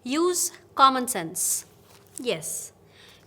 Use common sense. Yes.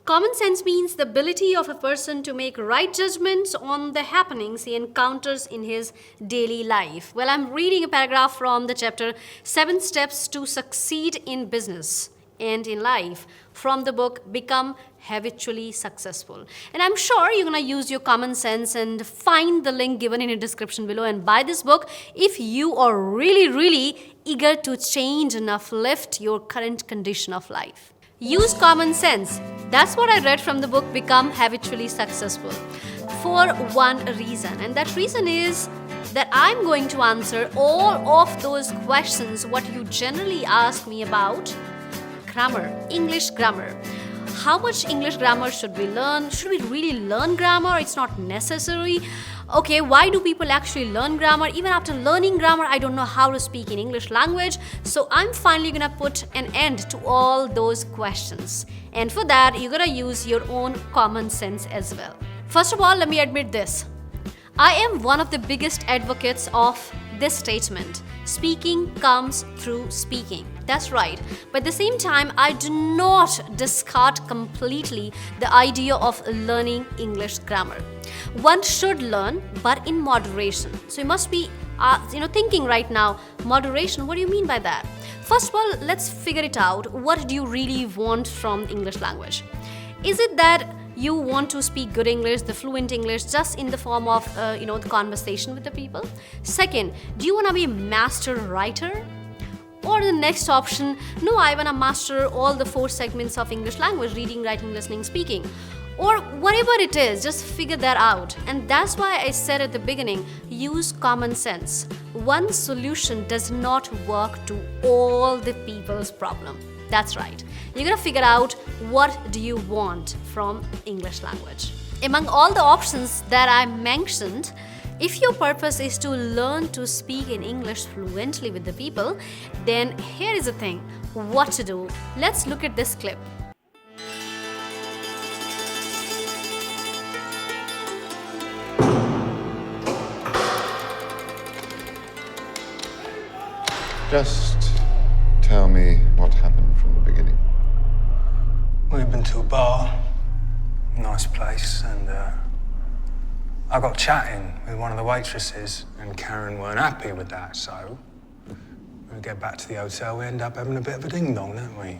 Common sense means the ability of a person to make right judgments on the happenings he encounters in his daily life. Well, I'm reading a paragraph from the chapter 7 Steps to Succeed in Business and in Life from the book Become Habitually Successful. And I'm sure you're going to use your common sense and find the link given in the description below and buy this book if you are really eager to change and uplift your current condition of life. Use common sense. That's what I read from the book Become Habitually Successful for one reason. And that reason is that I'm going to answer all of those questions what you generally ask me about grammar, English grammar. How much English grammar should we learn? Should we really learn grammar? It's not necessary. Okay, why do people actually learn grammar? Even after learning grammar, I don't know how to speak in English language. So I'm finally gonna put an end to all those questions. And for that, you're gonna use your own common sense as well. First of all, let me admit this. I am one of the biggest advocates of this statement. Speaking comes through speaking. That's right. But at the same time, I do not discard completely the idea of learning English grammar. One should learn, but in moderation. So you must be thinking right now, moderation, what do you mean by that? First of all, let's figure it out. What do you really want from English language? Is it that you want to speak good English, the fluent English, just in the form of, the conversation with the people? Second, do you want to be a master writer? Or the next option, no, I want to master all the 4 segments of English language, reading, writing, listening, speaking. Or whatever it is, just figure that out. And that's why I said at the beginning, use common sense. One solution does not work to all the people's problem. That's right. You're gonna figure out what do you want from English language. Among all the options that I mentioned, if your purpose is to learn to speak in English fluently with the people, then here is the thing, what to do. Let's look at this clip. Just tell me what happened from the beginning. We've been to a bar, nice place, and I got chatting with one of the waitresses, and Karen weren't happy with that, so when we get back to the hotel, we end up having a bit of a ding-dong, don't we?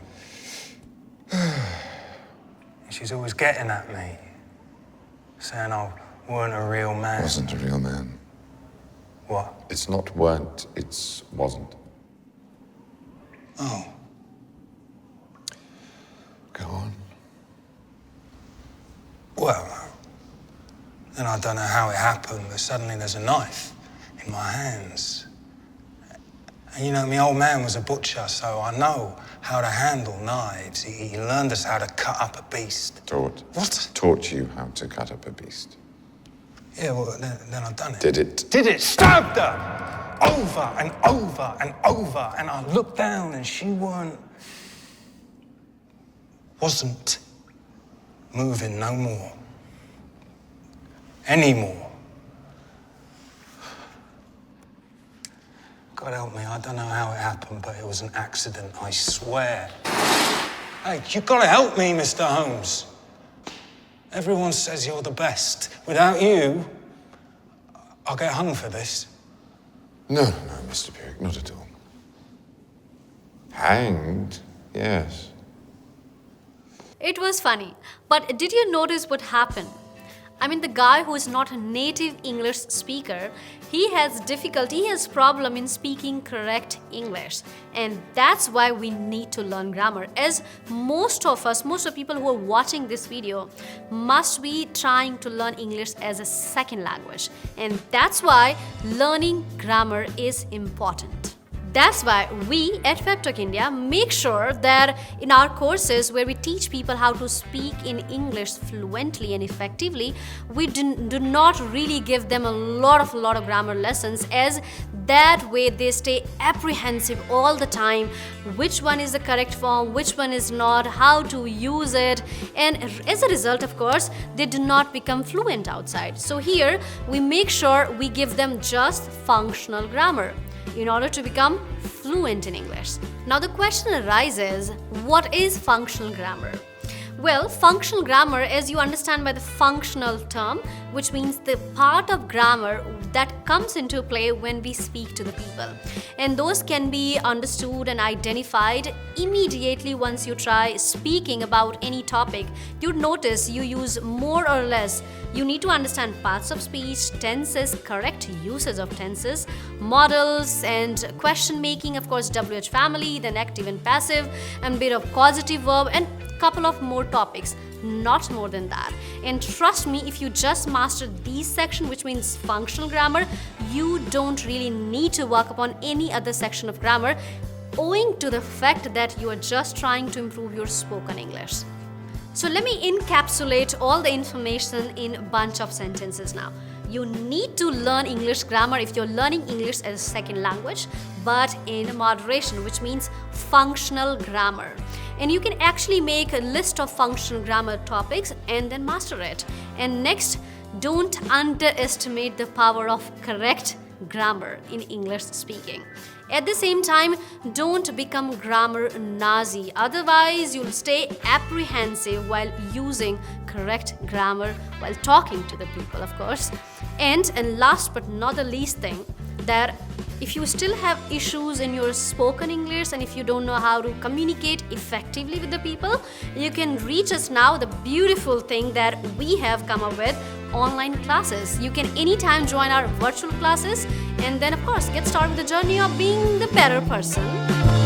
And she's always getting at me, saying I weren't a real man. Wasn't a real man. What? It's not weren't, it's wasn't. Oh. Go on. Well, then I don't know how it happened, but suddenly there's a knife in my hands. And you know, my old man was a butcher, so I know how to handle knives. He learned us how to cut up a beast. Taught. What? Taught you how to cut up a beast. Yeah, well, then I done it. Did it? Did it? Stabbed her! Over and over and over. And I looked down and she wasn't moving no more. Anymore. God help me, I don't know how it happened, but it was an accident, I swear. Hey, you gotta help me, Mr. Holmes. Everyone says you're the best. Without you, I'll get hung for this. No, Mr. Pierrick, not at all. Hanged, yes. It was funny, but did you notice what happened? I mean, the guy who is not a native English speaker, he has problem in speaking correct English. And that's why we need to learn grammar. As most of people who are watching this video must be trying to learn English as a second language. And that's why learning grammar is important. That's why we at Pep Talk India make sure that in our courses where we teach people how to speak in English fluently and effectively, we do not really give them a lot of grammar lessons, as that way they stay apprehensive all the time. Which one is the correct form, which one is not, how to use it. And as a result, of course, they do not become fluent outside. So here we make sure we give them just functional grammar in order to become fluent in English. Now the question arises, what is functional grammar? Well, functional grammar, as you understand by the functional term, which means the part of grammar that comes into play when we speak to the people. And those can be understood and identified immediately once you try speaking about any topic. You'd notice you use more or less. You need to understand parts of speech, tenses, correct usage of tenses, models, and question making, of course, WH family, then active and passive, and bit of causative verb, and couple of more topics, not more than that. And trust me, if you just master these section, which means functional grammar, you don't really need to work upon any other section of grammar, owing to the fact that you are just trying to improve your spoken English. So let me encapsulate all the information in a bunch of sentences now. You need to learn English grammar if you're learning English as a second language, but in moderation, which means functional grammar. And you can actually make a list of functional grammar topics and then master it. And next, don't underestimate the power of correct grammar in English speaking. At the same time, don't become grammar Nazi. Otherwise, you'll stay apprehensive while using correct grammar while talking to the people, of course. And last but not the least thing, that if you still have issues in your spoken English and if you don't know how to communicate effectively with the people, you can reach us now, the beautiful thing that we have come up with, online classes. You can anytime join our virtual classes and then of course get started with the journey of being the better person.